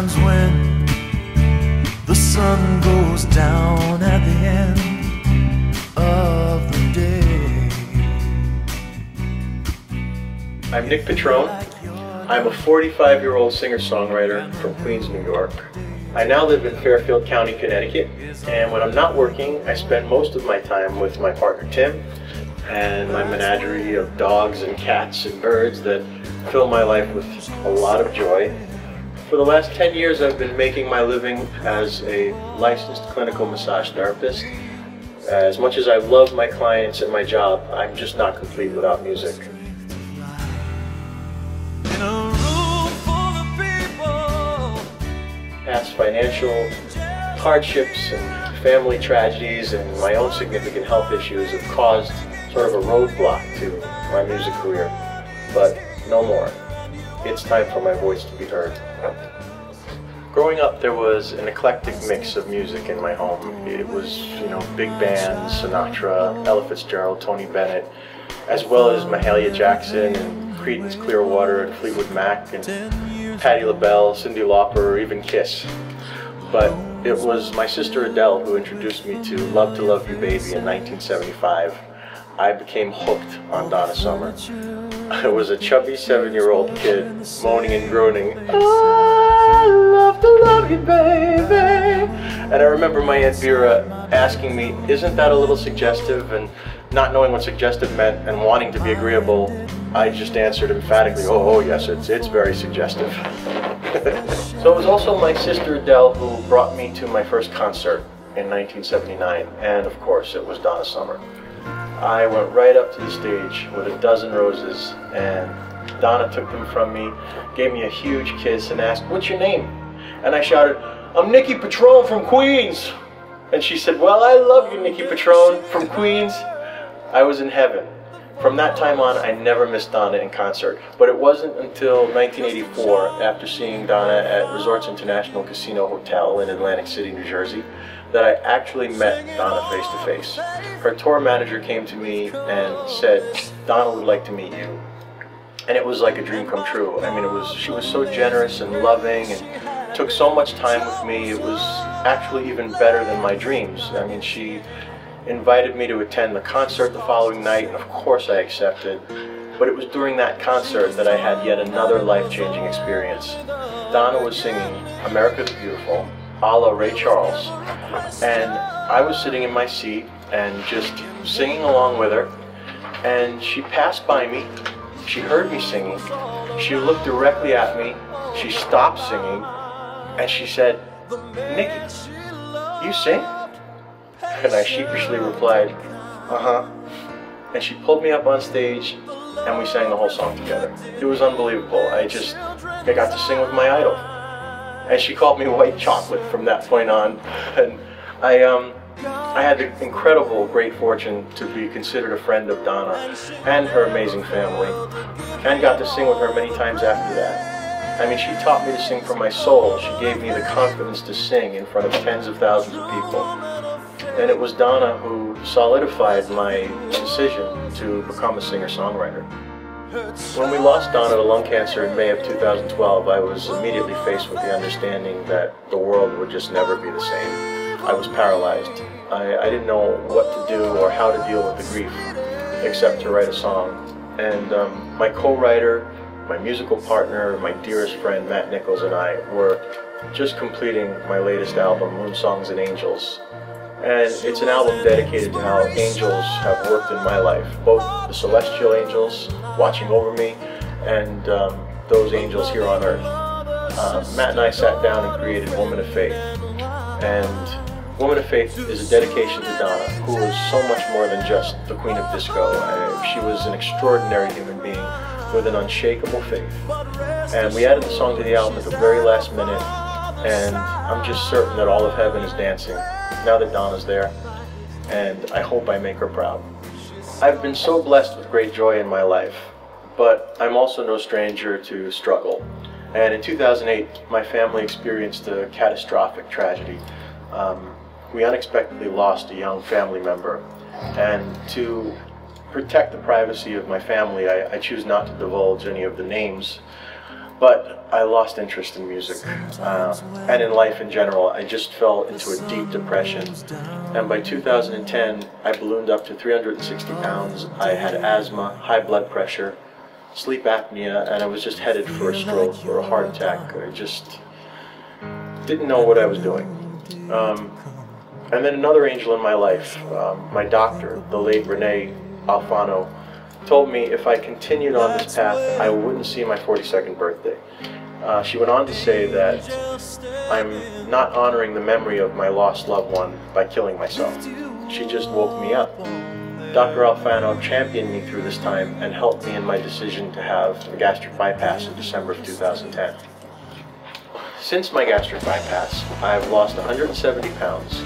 times when the sun goes down at the end of the day. I'm Nick Petrone. I'm a 45-year-old singer-songwriter from Queens, New York. I now live in Fairfield County, Connecticut, and when I'm not working, I spend most of my time with my partner Tim and my menagerie of dogs and cats and birds that fill my life with a lot of joy. For the last 10 years, I've been making my living as a licensed clinical massage therapist. As much as I love my clients and my job, I'm just not complete without music. Past financial hardships and family tragedies and my own significant health issues have caused sort of a roadblock to my music career, but no more. It's time for my voice to be heard. Growing up, there was an eclectic mix of music in my home. It was, big bands, Sinatra, Ella Fitzgerald, Tony Bennett, as well as Mahalia Jackson and Creedence Clearwater and Fleetwood Mac and Patti LaBelle, Cyndi Lauper, or even Kiss. But it was my sister Adele who introduced me to Love to Love You Baby in 1975. I became hooked on Donna Summer. I was a chubby 7-year-old kid moaning and groaning, I love to love you, baby. And I remember my Aunt Vera asking me, isn't that a little suggestive? And not knowing what suggestive meant and wanting to be agreeable, I just answered emphatically, oh yes, it's very suggestive. So it was also my sister Adele who brought me to my first concert in 1979, and of course it was Donna Summer. I went right up to the stage with a dozen roses, and Donna took them from me, gave me a huge kiss, and asked, what's your name? And I shouted, I'm Nicky Petrone from Queens. And she said, well, I love you, Nicky Petrone from Queens. I was in heaven. From that time on, I never missed Donna in concert. But it wasn't until 1984, after seeing Donna at Resorts International Casino Hotel in Atlantic City, New Jersey, that I actually met Donna face to face. Her tour manager came to me and said, Donna would like to meet you. And it was like a dream come true. I mean, she was so generous and loving and took so much time with me. It was actually even better than my dreams. I mean, she invited me to attend the concert the following night, and of course I accepted. But it was during that concert that I had yet another life-changing experience. Donna was singing America the Beautiful, a la Ray Charles, and I was sitting in my seat and just singing along with her, and she passed by me, she heard me singing, she looked directly at me, she stopped singing, and she said, Nicky, you sing? And I sheepishly replied, uh-huh. And she pulled me up on stage and we sang the whole song together. It was unbelievable. I got to sing with my idol. And she called me white chocolate from that point on. And I had the incredible great fortune to be considered a friend of Donna and her amazing family, and got to sing with her many times after that. I mean, she taught me to sing from my soul. She gave me the confidence to sing in front of tens of thousands of people. And it was Donna who solidified my decision to become a singer-songwriter. When we lost Donna to lung cancer in May of 2012, I was immediately faced with the understanding that the world would just never be the same. I was paralyzed. I didn't know what to do or how to deal with the grief, except to write a song. And my co-writer, my musical partner, my dearest friend Matt Nichols and I were just completing my latest album, Moon Songs and Angels. And it's an album dedicated to how angels have worked in my life, both the celestial angels watching over me and those angels here on earth. Matt and I sat down and created Woman of Faith. And Woman of Faith is a dedication to Donna, who was so much more than just the Queen of Disco. She was an extraordinary human being with an unshakable faith. And we added the song to the album at the very last minute, and I'm just certain that all of heaven is dancing now that Donna's there, and I hope I make her proud. I've been so blessed with great joy in my life, but I'm also no stranger to struggle. And in 2008, my family experienced a catastrophic tragedy. We unexpectedly lost a young family member, and to protect the privacy of my family, I choose not to divulge any of the names. But I lost interest in music and in life in general. I just fell into a deep depression. And by 2010, I ballooned up to 360 pounds. I had asthma, high blood pressure, sleep apnea, and I was just headed for a stroke or a heart attack. I just didn't know what I was doing. And then another angel in my life, my doctor, the late Renee Alfano, told me if I continued on this path, I wouldn't see my 42nd birthday. She went on to say that I'm not honoring the memory of my lost loved one by killing myself. She just woke me up. Dr. Alfano championed me through this time and helped me in my decision to have a gastric bypass in December of 2010. Since my gastric bypass, I've lost 170 pounds.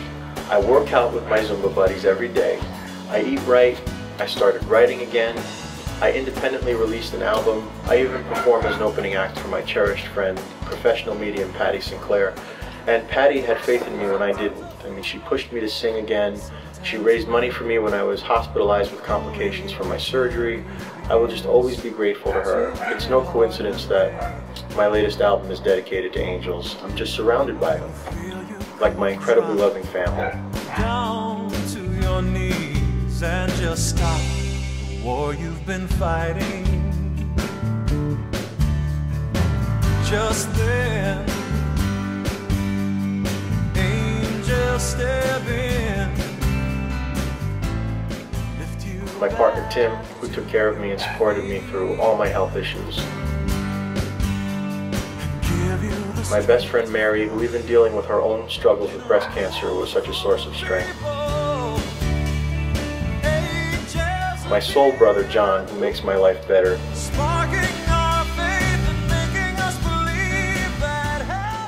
I work out with my Zumba buddies every day. I eat right. I started writing again. I independently released an album. I even performed as an opening act for my cherished friend, professional medium Patty Sinclair. And Patty had faith in me when I didn't. I mean, she pushed me to sing again. She raised money for me when I was hospitalized with complications from my surgery. I will just always be grateful to her. It's no coincidence that my latest album is dedicated to angels. I'm just surrounded by them, like my incredibly loving family. Down to your knees and just stop the war you've been fighting. Just then, angels step in. My partner Tim, who took care of me and supported me through all my health issues. My best friend Mary, who even dealing with her own struggles with breast cancer was such a source of strength. My soul brother John, who makes my life better.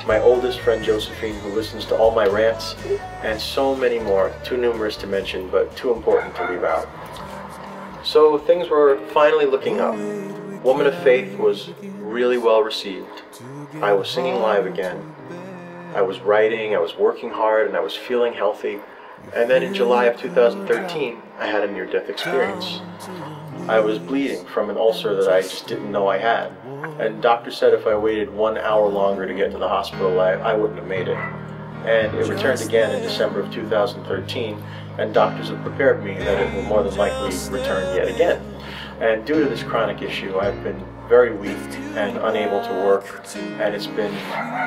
My oldest friend Josephine, who listens to all my rants, and so many more, too numerous to mention, but too important to leave out. So things were finally looking up. Woman of Faith was really well received. I was singing live again. I was writing, I was working hard, and I was feeling healthy. And then in July of 2013, I had a near-death experience. I was bleeding from an ulcer that I just didn't know I had. And doctor said if I waited 1 hour longer to get to the hospital, I wouldn't have made it. And it returned again in December of 2013, and doctors have prepared me that it will more than likely return yet again. And due to this chronic issue, I've been very weak and unable to work, and it's been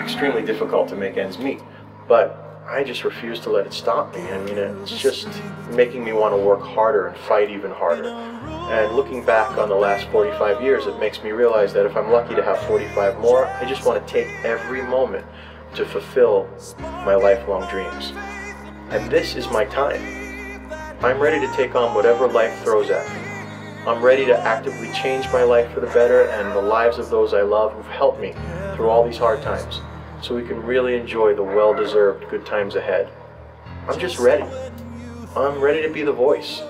extremely difficult to make ends meet. But I just refuse to let it stop me. I mean, it's just making me want to work harder and fight even harder. And looking back on the last 45 years, it makes me realize that if I'm lucky to have 45 more, I just want to take every moment to fulfill my lifelong dreams. And this is my time. I'm ready to take on whatever life throws at me. I'm ready to actively change my life for the better and the lives of those I love who've helped me through all these hard times, so we can really enjoy the well-deserved good times ahead. I'm just ready. I'm ready to be the voice.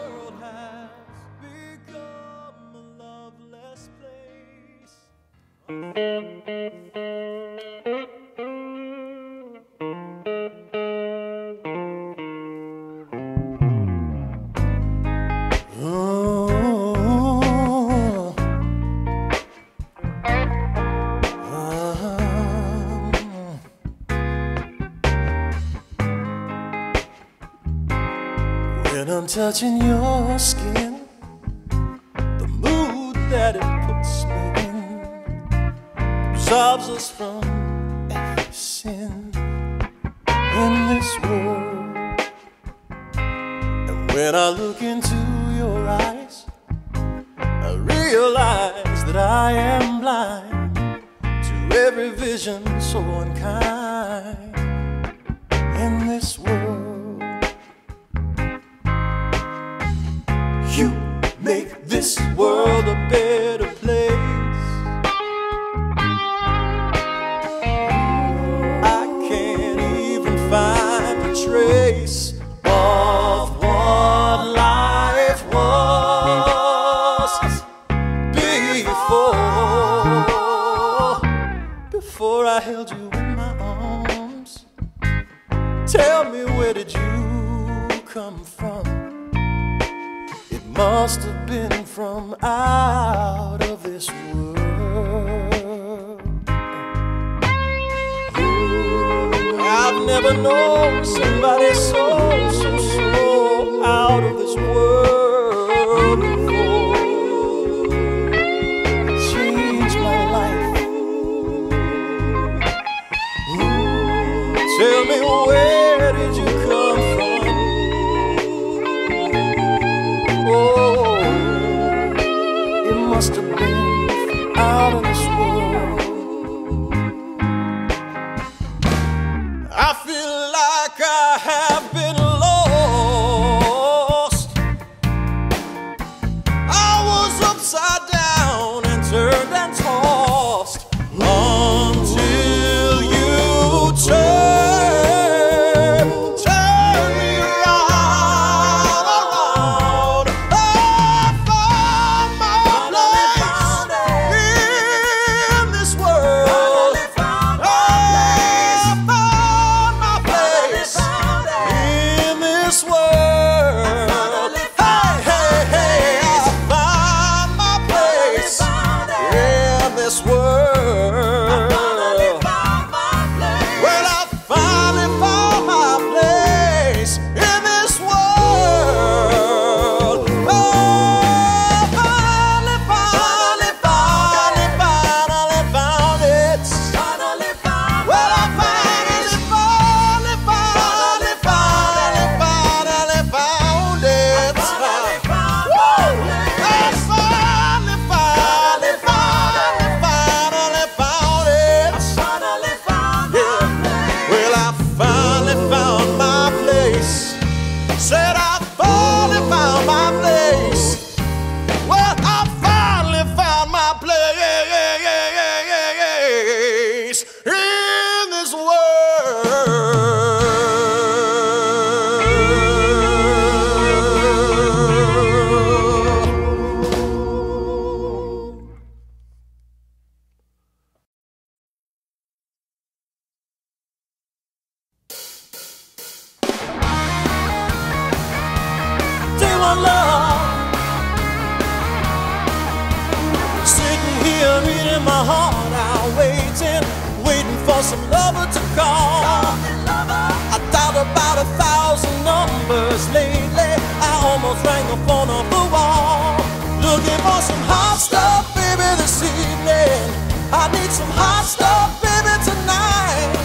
When I'm touching your skin, the mood that it puts me in absolves us from every sin in this world. And when I look into your eyes, I realize that I am blind to every vision so unkind in this world. You make this world a better place. I can't even find a trace of what life was before I held you in my arms. Tell me, where did you come from? Must have been from out of this world. never known somebody so out of this world before. Changed my life. Tell me, where did you come from? Oh, it must have been out of this world. I feel like I have been lost. I was upside down and turned and tossed until you turned me around. I found my place in this world. I found my place in this world. Hey, hey, hey, I found my place in this world. Well, I finally found my place in this world. Oh, finally found it. Well, I finally found it. Woo! I finally found it. Well, I finally found my place. Said I finally found my place. Well, I finally found my place in this world. Do I love sitting here reading my heart out, waiting for some lover to call. I thought about 1,000 numbers lately. I almost rang the phone off the wall, looking for some hot stuff, baby, this evening. I need some hot stuff, baby, tonight.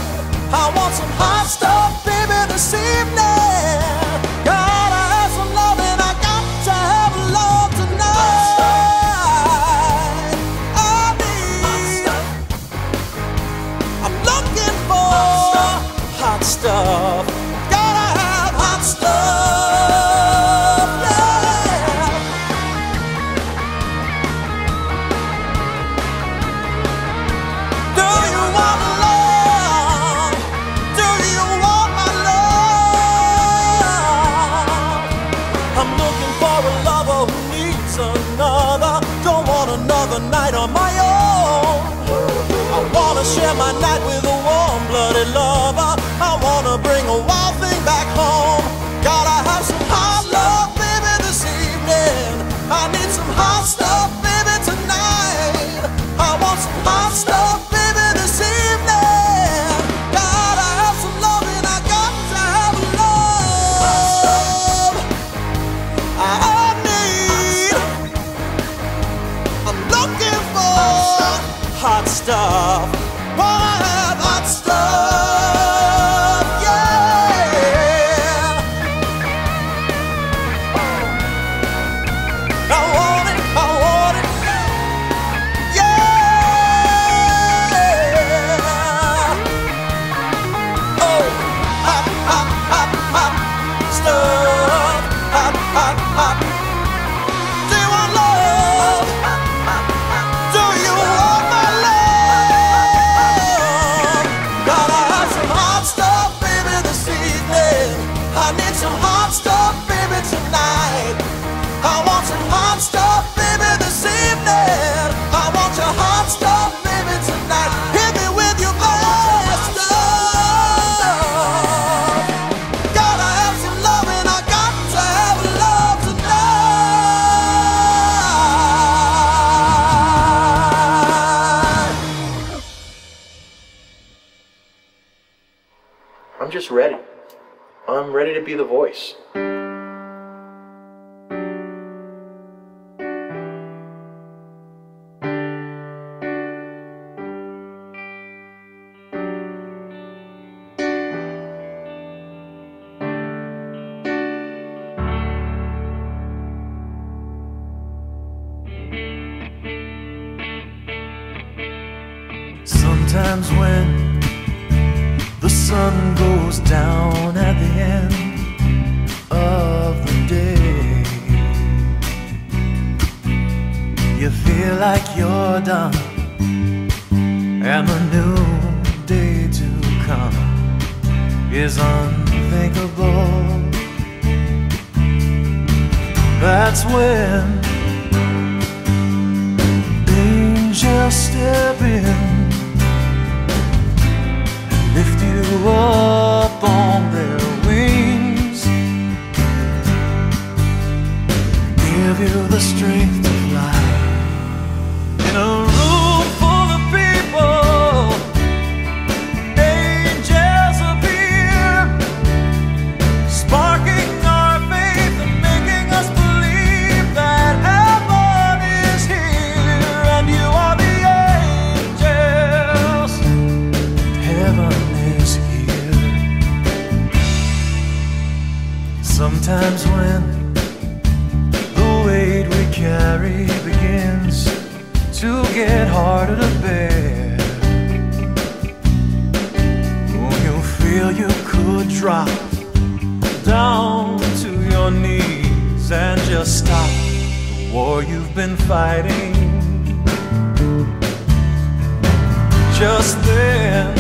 I want some hot stuff, baby, this evening. Gotta have some loving, I got to have love tonight. I'm looking for hot stuff. Gotta have hot stuff, yeah. Do you want love? Do you want my love? I'm looking for a lover who needs another. Don't want another night on my own. I wanna share my night with a warm-blooded lover. I wanna bring a wild thing back home. Gotta have some hot love, baby, this evening. I need some hot stuff, baby, tonight. I want some hot stuff, baby, this evening. Gotta have some loving, I got to have love. I'm looking for hot stuff. Wanna have hot stuff, yeah. I want it, yeah. Oh, hot stuff, hot. Do you want love? Do you want my love? Gotta have some hot stuff, baby, this evening. I need some hot stuff, baby, tonight. I want some hot stuff, baby, this evening. I want your hot stuff, baby, tonight. Hit me with your best stuff. Gotta have some loving, I got to have love tonight. I'm just ready. I'm ready to be the voice. Sometimes when the sun goes down at the end of the day, you feel like you're done, and the new day to come is unthinkable. That's when angels step in, lift you up on their wings, give you the strength to fly. In a room full of people, angels appear, sparking our faith and making us believe that heaven is here, and you are the angels. Heaven is here. Sometimes when the weight we carry begins to get harder to bear, oh, you feel you could drop down to your knees and just stop the war you've been fighting. Just then